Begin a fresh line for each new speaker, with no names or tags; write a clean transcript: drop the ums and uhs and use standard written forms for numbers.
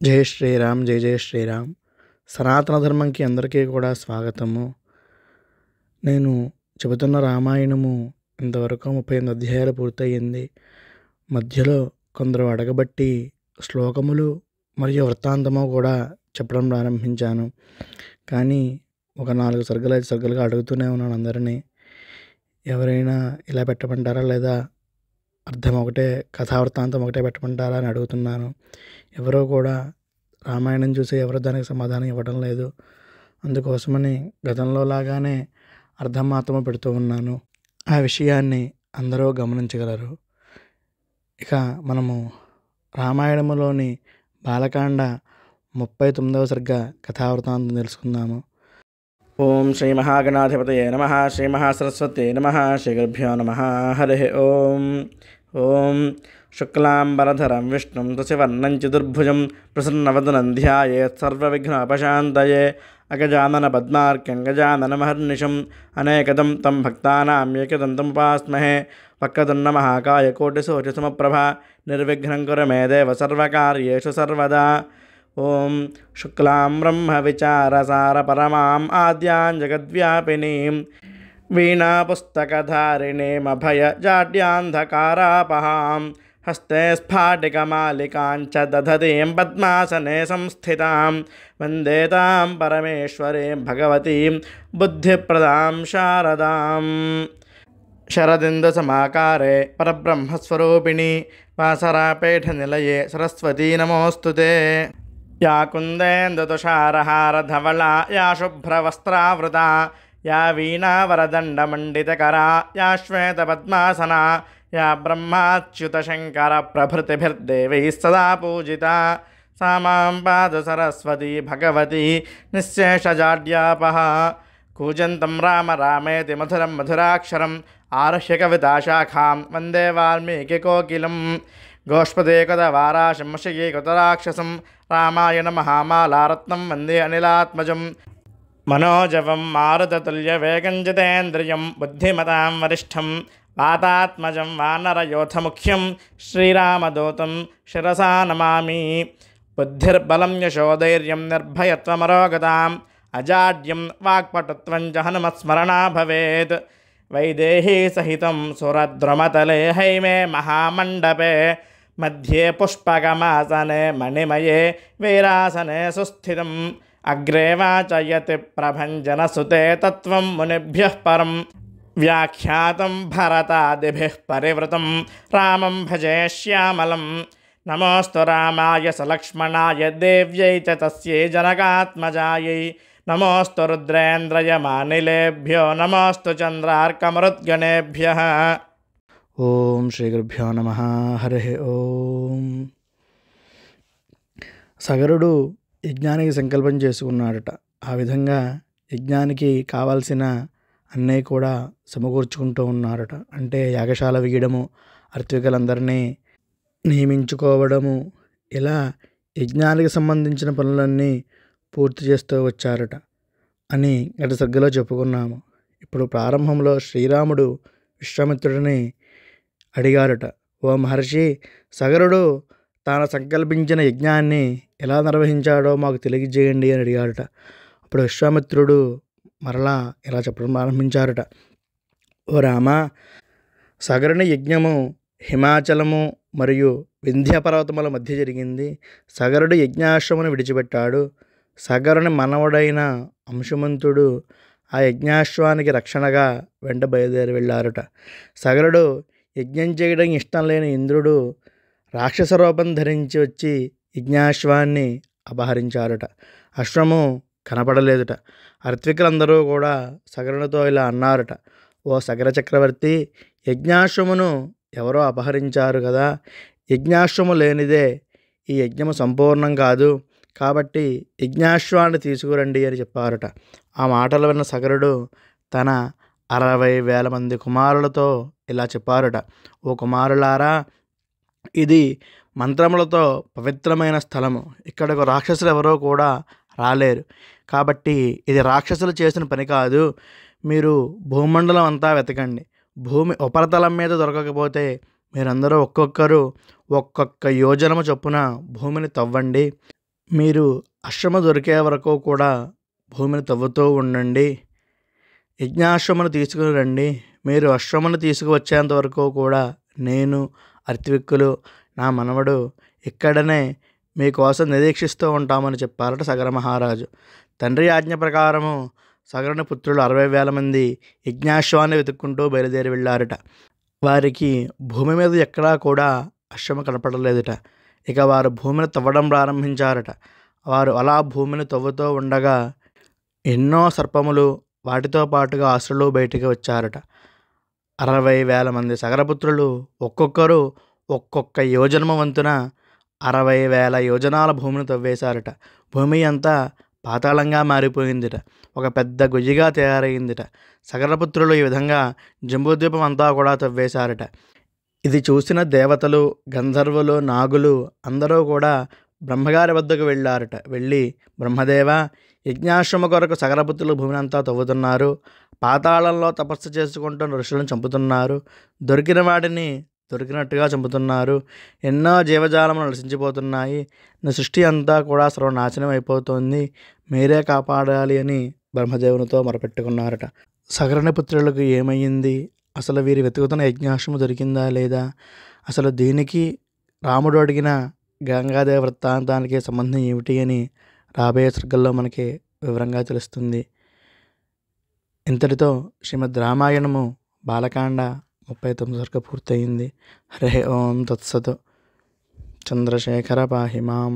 జై శ్రీరామ్, జై జై శ్రీరామ్. సనాతన ధర్మంకి అందరికీ కూడా స్వాగతము. నేను చెబుతున్న రామాయణము ఇంతవరకు 38 అధ్యాయాలు పూర్తయింది. మధ్యలో కొందరు అడగబట్టి శ్లోకములు మరియు వృత్తాంతము కూడా చెప్పడం ప్రారంభించాను. కానీ ఒక 4 సర్గలు 5 సర్గలుగా అడుగుతూనే ఉన్నాను అందరినీ. ఎవరైనా ఇలా పెట్టమంటారా లేదా అర్థం ఒకటే, కథావృత్తాంతం ఒకటే పెట్టమంటారా అని అడుగుతున్నాను. ఎవరో కూడా రామాయణం చూసి ఎవరు దానికి సమాధానం ఇవ్వడం లేదు. అందుకోసమని గతంలో లాగానే అర్థం మాత్రమే పెడుతూ ఉన్నాను. ఆ విషయాన్ని అందరూ గమనించగలరు. ఇక మనము రామాయణములోని బాలకాండ 39వ సర్గ కథావృత్తాంతం తెలుసుకుందాము. ఓం శ్రీ మహాగణాధిపతయే నమః. శ్రీ మహాసరస్వతే నమః. శ్రీ గురుభ్యో నమః. హరి ఓం. ఓం శుక్లాంబరధరం విష్ణుం శశివర్ణం చతుర్భుజం ప్రసన్నవదనం ధ్యాయేత్ సర్వవిఘ్నోపశాంతయే. అగజానన పద్మార్కం గజాననమహర్నిశం అనేకదం తం భక్తానాం ఏకదంతముపాస్మహే. వక్రతుण्ड మహాకాయ కోటిసూర్యసమప్రభ నిర్విఘ్నం కురు మే దేవ సర్వకార్యేషు సర్వదా. ఓం శుక్లాం బ్రహ్మ విచారసార పరమాం ఆద్యాం జగద్వ్యాపినీం వీణాపుస్తకధారిణీమభయజాడ్యాంధకారాపహాం హస్తే స్ఫాటికమాలికాంచ దధతీం పద్మాసనే సంస్థితాం వందే తాం పరమేశ్వరీం భగవతీం బుద్ధిప్రదాం శారదాం. శరదిందుసమాకారే పరబ్రహ్మస్వరూపిణి వాసరాపేఠనిలయే సరస్వతీ నమోస్తుతే. యా కుందేందుతుషారహారధవళా యా శుభ్రవస్త్రావృతా యా వీణావరదండమండితకరా యా శ్వేతపద్మాసనా యా బ్రహ్మాచ్యుతశంకరప్రభృతిభిర్దేవైः సదా పూజితా సా మాం పాతు సరస్వతీ భగవతి నిశ్శేషజాడ్యాపహ. కూజంతం రామ రామేతి మధురం మధురాక్షరం ఆరుహ్య కవితాశాఖాం వందే వాల్మీకికోకిలం. గోష్పదేకదవారాశం వశీకృతరాక్షసం రామాయణ మహామాలారత్నం వందే అనిలాత్మజం. మనోజవం మారుతతుల్యవేగం జితేంద్రియం బుద్ధిమతాం వరిష్టం వాతాత్మజం వానరయోధముఖ్యం శ్రీరామదూతం శిరసా నమామి. బుద్ధిర్బలం యశోధైర్యం నిర్భయత్వమరోగతాం అజాడ్యం వాక్పటుత్వం చ హనుమత్స్మరణా భవేత్. వైదేహీ సహితం సురద్రుమతలే హైమే మహామండపే మధ్యే పుష్పకమాసనే మణిమయే వీరాసనే సుస్థితం. అగ్రే వాచయతి ప్రభంజనసుతే తత్వం మునిభ్యః పరం వ్యాఖ్యాతం భరతాదిభిః పరివృతం రామం భజే శ్యామలం. నమోస్తు రామాయ సలక్ష్మణాయ దేవ్యై చ తస్యై జనకాత్మజాయై. నమోస్తు రుద్రేంద్రయమానిలేభ్యో నమోస్తు చంద్రార్కమరుద్గణేభ్యః. ఓం శ్రీ గురుభ్యో నమః. హరి ఓం. సగరుడు యజ్ఞానికి సంకల్పం చేసుకున్నాడట. ఆ విధంగా యజ్ఞానికి కావాల్సిన అన్నీ కూడా సమకూర్చుకుంటూ ఉన్నారట. అంటే యాగశాల వేయడము, అర్తికులందరినీ నియమించుకోవడము, ఇలా యజ్ఞానికి సంబంధించిన పనులన్నీ పూర్తి చేస్తూ వచ్చారట అని గత సర్గలో చెప్పుకున్నాము. ఇప్పుడు ప్రారంభంలో శ్రీరాముడు విశ్వామిత్రుడిని అడిగారట, ఓ మహర్షి, సగరుడు తాను సంకల్పించిన యజ్ఞాన్ని ఎలా నిర్వహించాడో మాకు తెలియజేయండి అని అడిగారట. అప్పుడు విశ్వామిత్రుడు మరలా ఇలా చెప్పడం ప్రారంభించారట, ఓ రామ, సగరుని యజ్ఞము హిమాచలము మరియు వింధ్య పర్వతముల మధ్య జరిగింది. సగరుడు యజ్ఞాశ్వమును విడిచిపెట్టాడు. సగరుని మనవడైన అంశుమంతుడు ఆ యజ్ఞాశ్వానికి రక్షణగా వెంట బయలుదేరి వెళ్ళారట. సగరుడు యజ్ఞం చేయడం ఇష్టం లేని ఇంద్రుడు రాక్షస రూపం ధరించి వచ్చి యజ్ఞాశ్వాన్ని అపహరించారట. అశ్వము కనపడలేదుట. అర్త్వికులందరూ కూడా సగరునితో ఇలా అన్నారట, ఓ సగర చక్రవర్తి, యజ్ఞాశ్వమును ఎవరో అపహరించారు కదా. యజ్ఞాశ్వము లేనిదే ఈ యజ్ఞము సంపూర్ణం కాదు. కాబట్టి యజ్ఞాశ్వాన్ని తీసుకురండి అని చెప్పారట. ఆ మాటలు విన్న సగరుడు తన 60,000 మంది కుమారులతో ఇలా చెప్పారట, ఓ కుమారులారా, ఇది మంత్రములతో పవిత్రమైన స్థలము. ఇక్కడకు రాక్షసులు ఎవరో కూడా రాలేరు. కాబట్టి ఇది రాక్షసులు చేసిన పని కాదు. మీరు భూమండలం అంతా వెతకండి. భూమి ఉపరితలం మీద దొరకకపోతే మీరందరూ ఒక్కొక్క యోజనము చొప్పున భూమిని తవ్వండి. మీరు అశ్రమ దొరికే వరకు కూడా భూమిని తవ్వుతూ ఉండండి. యజ్ఞాశ్వమును తీసుకుని రండి. మీరు అశ్వమును తీసుకువచ్చేంత వరకు కూడా నేను, అర్తివిక్కులు, నా మనవడు ఇక్కడనే మీకోసం నిరీక్షిస్తూ ఉంటామని చెప్పారట సగర మహారాజు. తండ్రి ఆజ్ఞ ప్రకారము సగరుని పుత్రులు 60,000 మంది యజ్ఞాశ్వాన్ని వెతుక్కుంటూ బయలుదేరి వెళ్ళారట. వారికి భూమి మీద ఎక్కడా కూడా అశ్వము కనపడలేదుట. ఇక వారు భూమిని తవ్వడం ప్రారంభించారట. వారు అలా భూమిని తవ్వుతూ ఉండగా ఎన్నో సర్పములు, వాటితో పాటుగా అసురులు బయటికి వచ్చారట. 60,000 మంది సగరపుత్రులు ఒక్కొక్కరు ఒక్కొక్క యోజనము వంతున 60,000 యోజనాల భూమిని తవ్వేశారట. భూమి అంతా పాతాళంగా మారిపోయిందిట. ఒక పెద్ద గొయ్యిగా తయారైందిట. సగరపుత్రులు ఈ విధంగా జంబూద్వీపం అంతా కూడా తవ్వేశారట. ఇది చూసిన దేవతలు, గంధర్వులు, నాగులు అందరూ కూడా బ్రహ్మగారి వద్దకు వెళ్ళారట. వెళ్ళి, బ్రహ్మదేవ, యజ్ఞాశ్రమ కొరకు సగరపుత్రులు భూమిని అంతా తవ్వుతున్నారు. పాతాళంలో తపస్సు చేసుకుంటున్న ఋషులను చంపుతున్నారు. దొరికిన వాటిని దొరికినట్టుగా చంపుతున్నారు. ఎన్నో జీవజాలములు నశించిపోతున్నాయి. నా సృష్టి అంతా కూడా సర్వనాశనం అయిపోతుంది. మీరే కాపాడాలి అని బ్రహ్మదేవునితో మొరపెట్టుకున్నారట. సగరుని పుత్రులకు ఏమయ్యింది? అసలు వీరు వెతుకుతున్న యజ్ఞాశ్రము దొరికిందా లేదా? అసలు దీనికి రాముడు అడిగిన గంగాదేవి వృత్తాంతానికి సంబంధం ఏమిటి అని రాబోయే సర్గల్లో మనకి వివరంగా తెలుస్తుంది. ఇంతటితో శ్రీమద్ రామాయణము బాలకాండ 39 సర్గ పూర్తయింది. హరే ఓం తత్సత్. చంద్రశేఖర పాహి మాం.